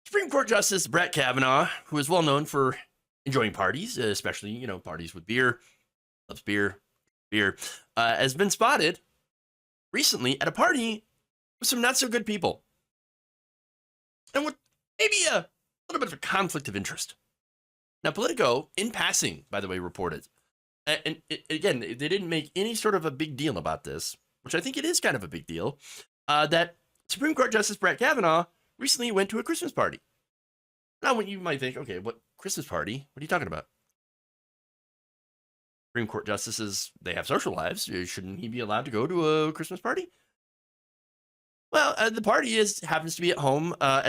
Supreme Court Justice Brett Kavanaugh, who is well known for enjoying parties, especially, parties with beer, loves beer, has been spotted recently at a party with some not so good people. And with maybe a little bit of a conflict of interest. Now, Politico, in passing, by the way, reported, and again, they didn't make any sort of a big deal about this, which I think it is kind of a big deal, that Supreme Court Justice Brett Kavanaugh recently went to a Christmas party. Now, when you might think, okay, what Christmas party? What are you talking about? Supreme Court justices, they have social lives. Shouldn't he be allowed to go to a Christmas party? Well, the party happens to be at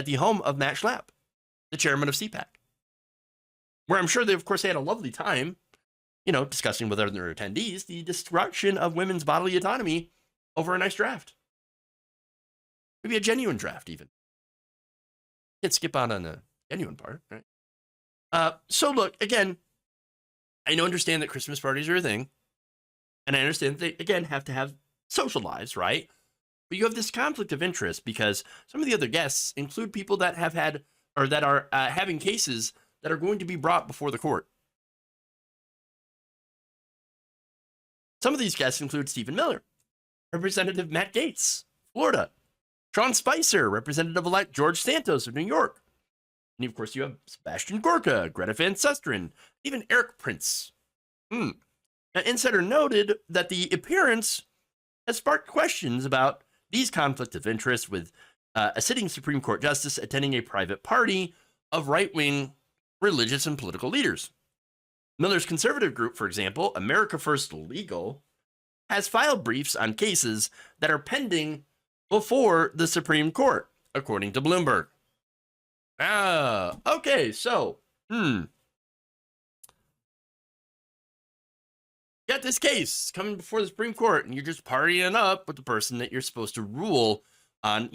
the home of Matt Schlapp, the chairman of CPAC, where I'm sure they, of course, they had a lovely time, discussing with other attendees the destruction of women's bodily autonomy over a nice draft. Maybe a genuine draft, even. Can't skip out on the genuine part, right? So look, again, I understand that Christmas parties are a thing, and I understand that they, again, have to have social lives, right? But you have this conflict of interest because some of the other guests include people that have had, or that are having cases that are going to be brought before the court. Some of these guests include Stephen Miller, Representative Matt Gaetz, Florida, Sean Spicer, Representative-elect George Santos of New York. And of course, you have Sebastian Gorka, Greta Van Susteren, even Eric Prince. Now, Insider noted that the appearance has sparked questions about these conflicts of interest, with a sitting Supreme Court justice attending a private party of right-wing religious and political leaders. Miller's conservative group, for example, America First Legal, has filed briefs on cases that are pending before the Supreme Court, according to Bloomberg. Okay, so, got this case coming before the Supreme Court, and you're just partying up with the person that you're supposed to rule on,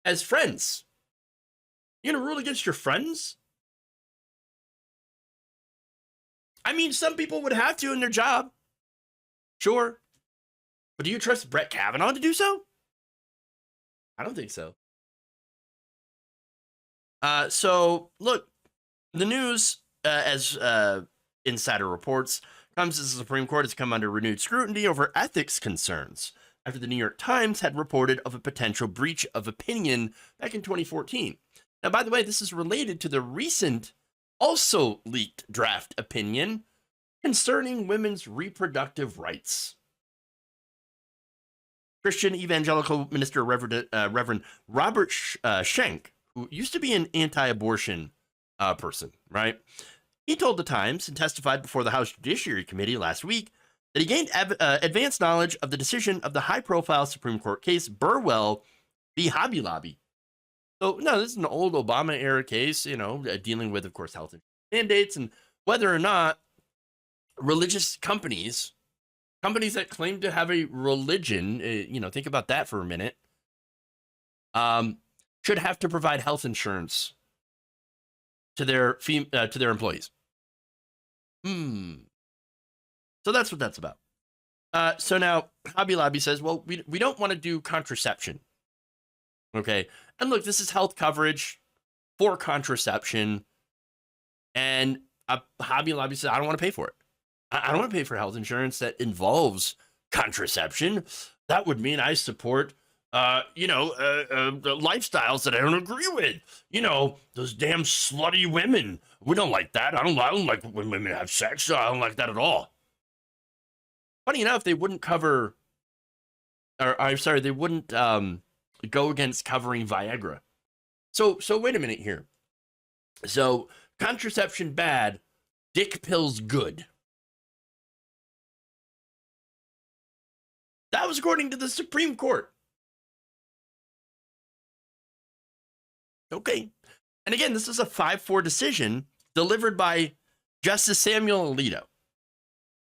as friends. You're going to rule against your friends? I mean, some people would have to in their job. Sure. But do you trust Brett Kavanaugh to do so? I don't think so. So, look, the news, as Insider reports, comes as the Supreme Court has come under renewed scrutiny over ethics concerns after the New York Times had reported of a potential breach of opinion back in 2014. Now, by the way, this is related to the recent, also leaked draft opinion concerning women's reproductive rights. Christian evangelical minister Reverend Robert Schenck, who used to be an anti-abortion person, right? He told the Times and testified before the House Judiciary Committee last week that he gained advanced knowledge of the decision of the high-profile Supreme Court case Burwell v. Hobby Lobby. So, no, this is an old Obama-era case, dealing with, of course, health mandates and whether or not religious companies that claim to have a religion, think about that for a minute, should have to provide health insurance to their employees. So that's what that's about. So now Hobby Lobby says, well, we don't want to do contraception. Okay. And look, this is health coverage for contraception. And Hobby Lobby says, I don't want to pay for it. I don't want to pay for health insurance that involves contraception. That would mean I support, lifestyles that I don't agree with. Those damn slutty women. We don't like that. I don't like when women have sex. I don't like that at all. Funny enough, they wouldn't cover, they wouldn't go against covering Viagra. So wait a minute here. So contraception bad, dick pills good. That was according to the Supreme Court. Okay. And again, this is a 5-4 decision delivered by Justice Samuel Alito.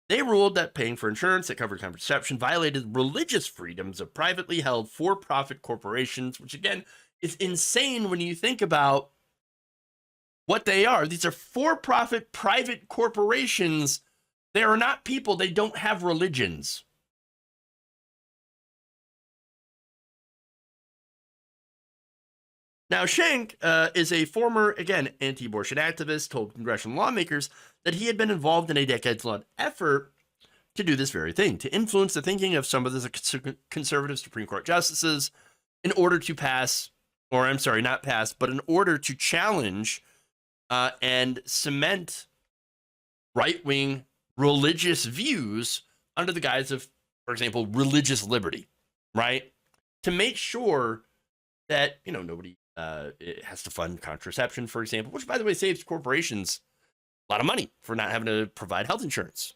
They ruled that paying for insurance that covered contraception violated religious freedoms of privately held for-profit corporations, which again is insane when you think about what they are. These are for-profit private corporations. They are not people. They don't have religions. Now, Schenck is a former, again, anti-abortion activist, told congressional lawmakers that he had been involved in a decades-long effort to do this very thing, to influence the thinking of some of the conservative Supreme Court justices in order to pass, or I'm sorry, not pass, but in order to challenge and cement right-wing religious views under the guise of, for example, religious liberty, right? To make sure that, nobody it has to fund contraception, for example, which, by the way, saves corporations a lot of money for not having to provide health insurance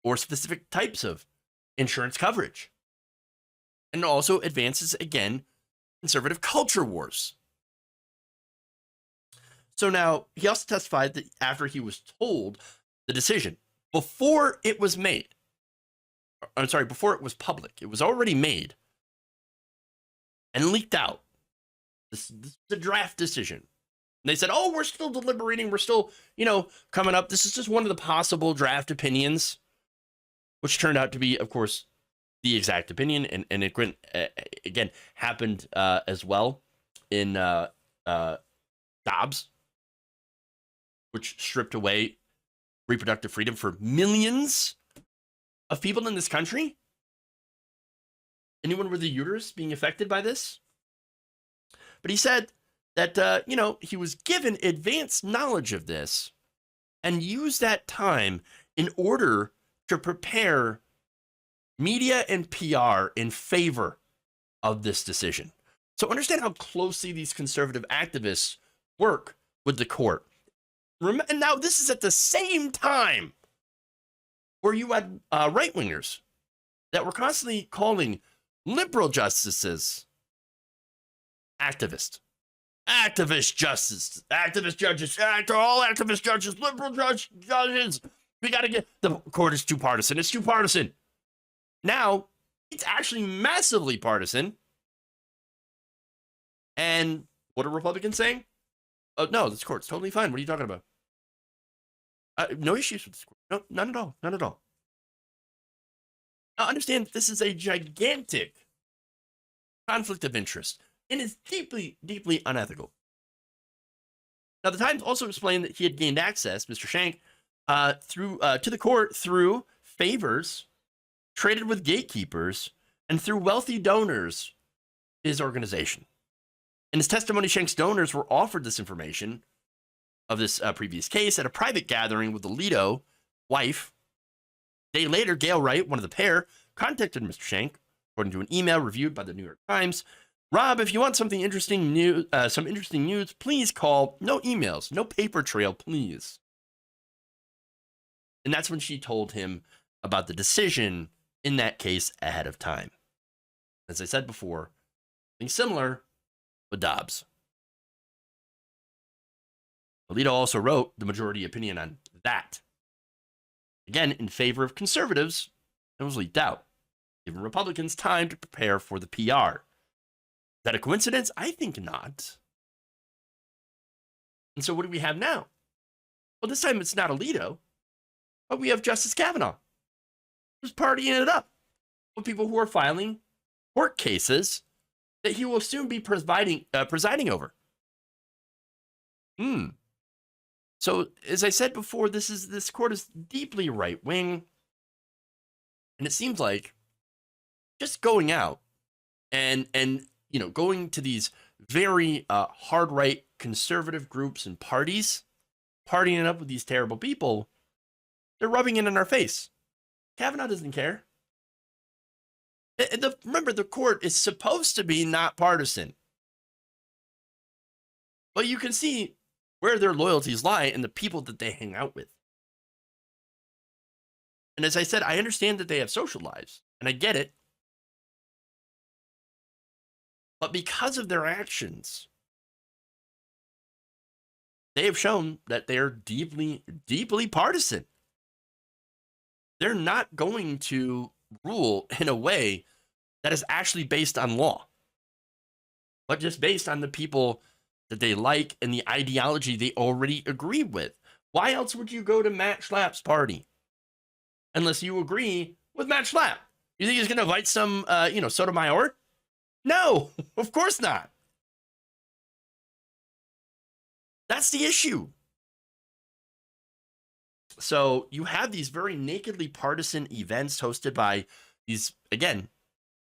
or specific types of insurance coverage. And also advances, again, conservative culture wars. So now he also testified that after he was told the decision, before it was made, before it was public, it was already made and leaked out. This is a draft decision. And they said, oh, we're still deliberating. We're still, coming up. This is just one of the possible draft opinions, which turned out to be, of course, the exact opinion. And it, again, happened as well in Dobbs, which stripped away reproductive freedom for millions of people in this country. Anyone with a uterus being affected by this? But he said that, he was given advanced knowledge of this and used that time in order to prepare media and PR in favor of this decision. So understand how closely these conservative activists work with the court. And now this is at the same time where you had right-wingers that were constantly calling liberal justices activist justice, activist judges, all activist judges, liberal judges. We got to get, the court is too partisan. It's too partisan. Now it's actually massively partisan. And what are Republicans saying? Oh, no, this court's totally fine. What are you talking about? No issues with this court. No, none at all. None at all. Now, understand this is a gigantic conflict of interest and is deeply, deeply unethical. Now, the Times also explained that he had gained access, Mr. Schenck, to the court through favors traded with gatekeepers and through wealthy donors, his organization. In his testimony, Schenck's donors were offered this information of this previous case at a private gathering with the Alito wife. A day later, Gail Wright, one of the pair, contacted Mr. Schenck, according to an email reviewed by the New York Times. Rob, if you want some interesting news, please call. No emails, no paper trail, please. And that's when she told him about the decision in that case ahead of time. As I said before, something similar with Dobbs. Alito also wrote the majority opinion on that. Again, in favor of conservatives, and was leaked out, giving Republicans time to prepare for the PR. Is that a coincidence? I think not. And so what do we have now? Well, this time it's not Alito, but we have Justice Kavanaugh, who's partying it up with people who are filing court cases that he will soon be presiding over. So, as I said before, this court is deeply right-wing, and it seems like just going out and going to these very hard-right conservative groups and parties, partying it up with these terrible people, they're rubbing it in our face. Kavanaugh doesn't care. Remember, the court is supposed to be not partisan. But you can see where their loyalties lie in the people that they hang out with. And as I said, I understand that they have social lives, and I get it. But because of their actions, they have shown that they are deeply, deeply partisan. They're not going to rule in a way that is actually based on law, but just based on the people that they like and the ideology they already agree with. Why else would you go to Matt Schlapp's party? Unless you agree with Matt Schlapp. You think he's going to invite some, Sotomayor? No, of course not. That's the issue. So you have these very nakedly partisan events hosted by these, again,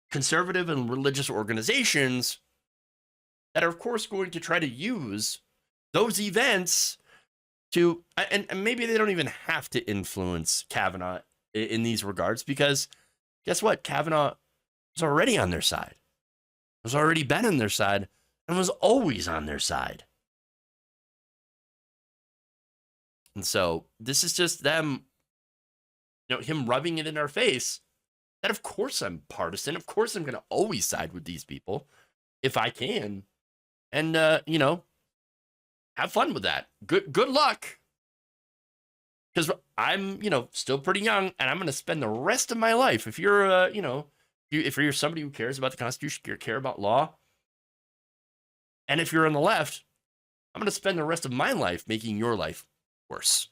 conservative and religious organizations that are, of course, going to try to use those events to, and maybe they don't even have to influence Kavanaugh in these regards, because guess what? Kavanaugh was already on their side, has already been on their side, and was always on their side. And so this is just them, him rubbing it in our face that, of course, I'm partisan. Of course, I'm going to always side with these people if I can. And, have fun with that. Good luck. Because I'm, still pretty young, and I'm going to spend the rest of my life. If you're, if you're somebody who cares about the Constitution, you care about law, and if you're on the left, I'm going to spend the rest of my life making your life worse.